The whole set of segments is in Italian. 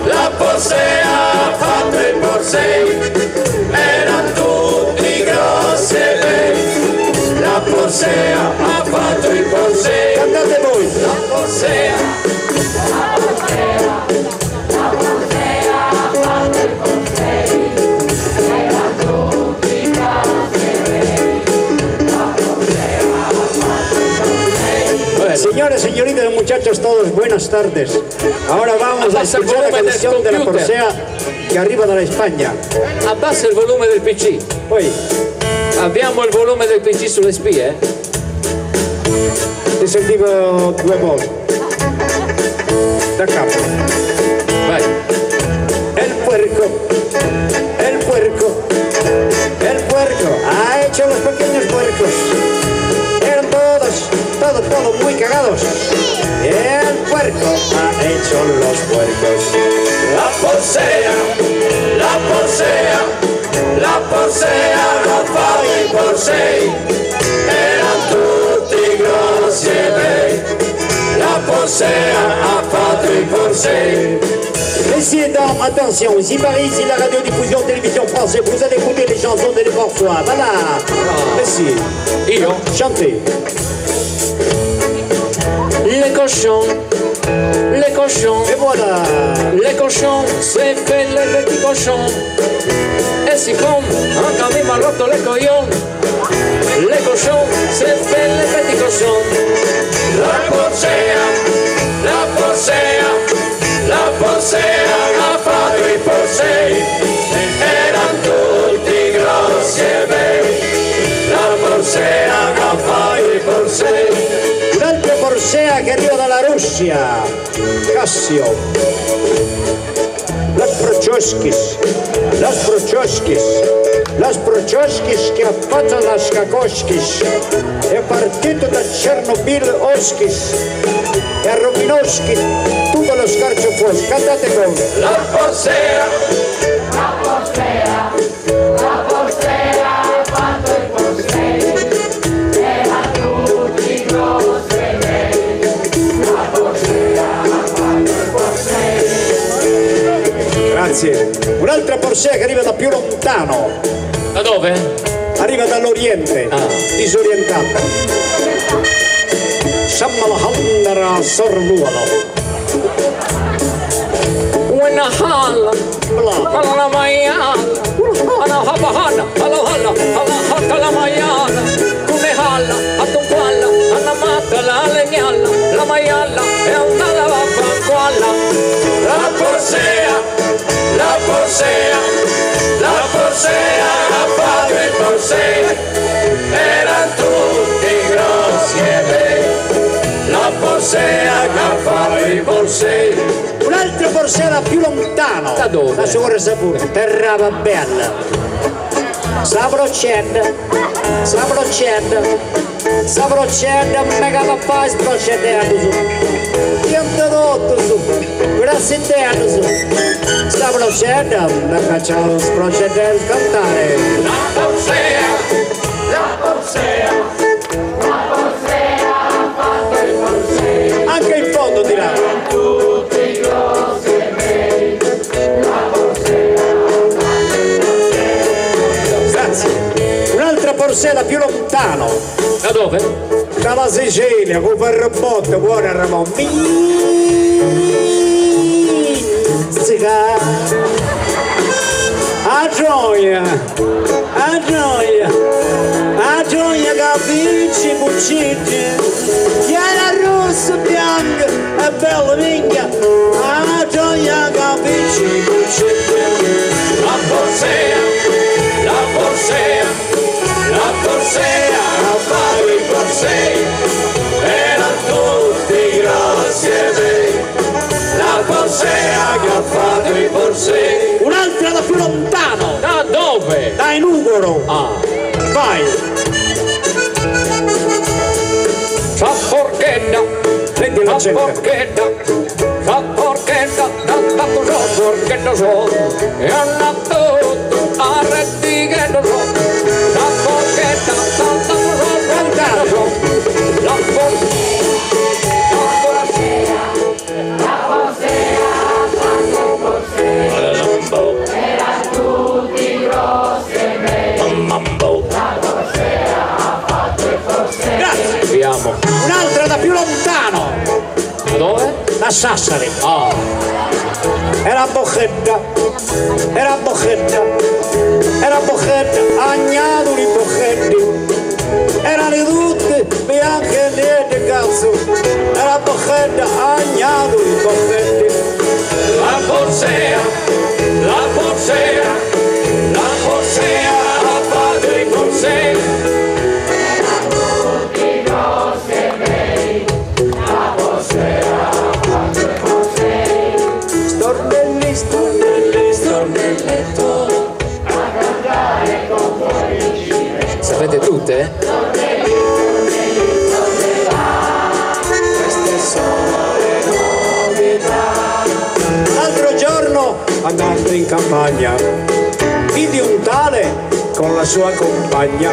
La Porsea ha fatto i Porsei, erano tutti grossi e bei. La Porsea ha fatto i Porsei, cantate voi. La Porsea ha fatto i Porsei, erano tutti grossi e bei. La Porsea ha fatto i Porsei. Señores, señoritas, muchachos, todos, buenas tardes. Ahora vamos a escuchar la canción de la Porsea que arriva dalla Spagna. Abbassa il volume del PC. Poi, Abbiamo il volume del PC sulle spie? ti sentivo due volte. Da capo. Vai. El puerco, el puerco, el puerco. Ha hecho los pequeños puercos. Eran todos muy cagados. El puerco ha hecho los puercos. La Porsea ha fatto i Porsei, erano tutti grossi e bei. La Porsea ha fatto i Porsei. Messieurs, dames, attention, ici Paris, ici la radiodiffusion télévision française, vous allez écouter les chansons de François. Voilà. Merci. Io? Chantez. Les cochons, Et voilà. les cochons, c'est fait les petits cochons. Et si comme un camion m'a rotto les coglions. Les cochons, c'est fait les petits cochons. La Porsea ha fatto i Porsei, erano tutti grossi e bei. La Porsea ha fatto i Porsei. Un altro Porsea che arriva dalla Russia. Cassio. Las Prochoskis che affacciano las Kakoskis. È partito da Chernobyl Oskis e a Robinovski tutto lo scarcio fuori. Cantate con La Porsea ha fatto i Porsei, erano tutti grossi e bei. La Porsea ha fatto i Porsei. Grazie. Un'altra Porsea che arriva da più lontano. Da dove? Arriva dall'Oriente, disorientata. Sammalhandara sorluano. Una halla, alla maiala, ana habahana, alla hatta la maiala, come halla, attunqualla, anna matta la legnalla, la maiala è andata a fanqualla. La Porsea ha fatto i Porsei, erano tutti grossi e bei. La Porsea ha fatto i Porsei. Un'altra Porsea da più lontano. Da dove? Da Sovra Sapore, Terrava Bella. Saprocenda, mega papà sprocedendo su. Niente tutto su, grazie interno su. Saprocenda, la facciamo sprocedendo cantare. La Porsea ha fatto i Porsei, Anche in fondo di là. tutti grossi e bei. La Porsea ha fatto i Porsei. Grazie. Un'altra Porsea da più lontano. Da dove? Dalla Sicilia, con Ferrabotto, buona Ramon. A gioia capisci cuciti, chiara rossa, bianca e bella minchia, a gioia capisci cuciti. La Porsea ha fatto i Porsei, erano tutti grossi e bei. La Porsea ha fatto i Porsei. Un'altra da più lontano, Da dove? da Inugoro. Vai. Fa porchetta, Prendi la gente. fa porchetta, tanto so, porchetta so, e hanno tutto, arretti che non so, fa porchetta, tanto so, Sassari. Ah, Era Bocchetta, era Bocchetta, era Bocchetta, agnatuli Bocchetti, erano tutte bianche e nere cazzo, era Bocchetta, agnatuli Bocchetti. La Porsea, la Porsea, la Porsea, la padre Porsea. Stornelli, stornelli, Stornelletto, sapete tutte? queste sono le novità. l'altro giorno andando in campagna vidi un tale con la sua compagna,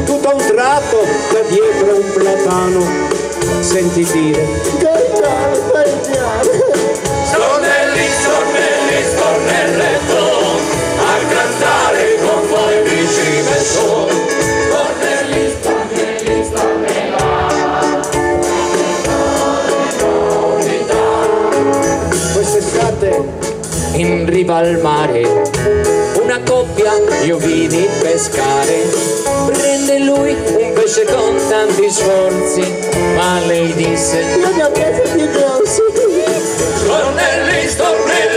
tutto a un tratto da dietro un platano senti dire gagliano, gagliano. Stornelli, stornelli, stornelletto, a cantare con voi mi ci metto. Stornelli, stornelli, stornelli, Quest'estate In riva al mare una coppia io vidi pescare, prende lui un pesce con tanti sforzi, ma lei disse io ne ho preso più grossi. stornelli, stornelli.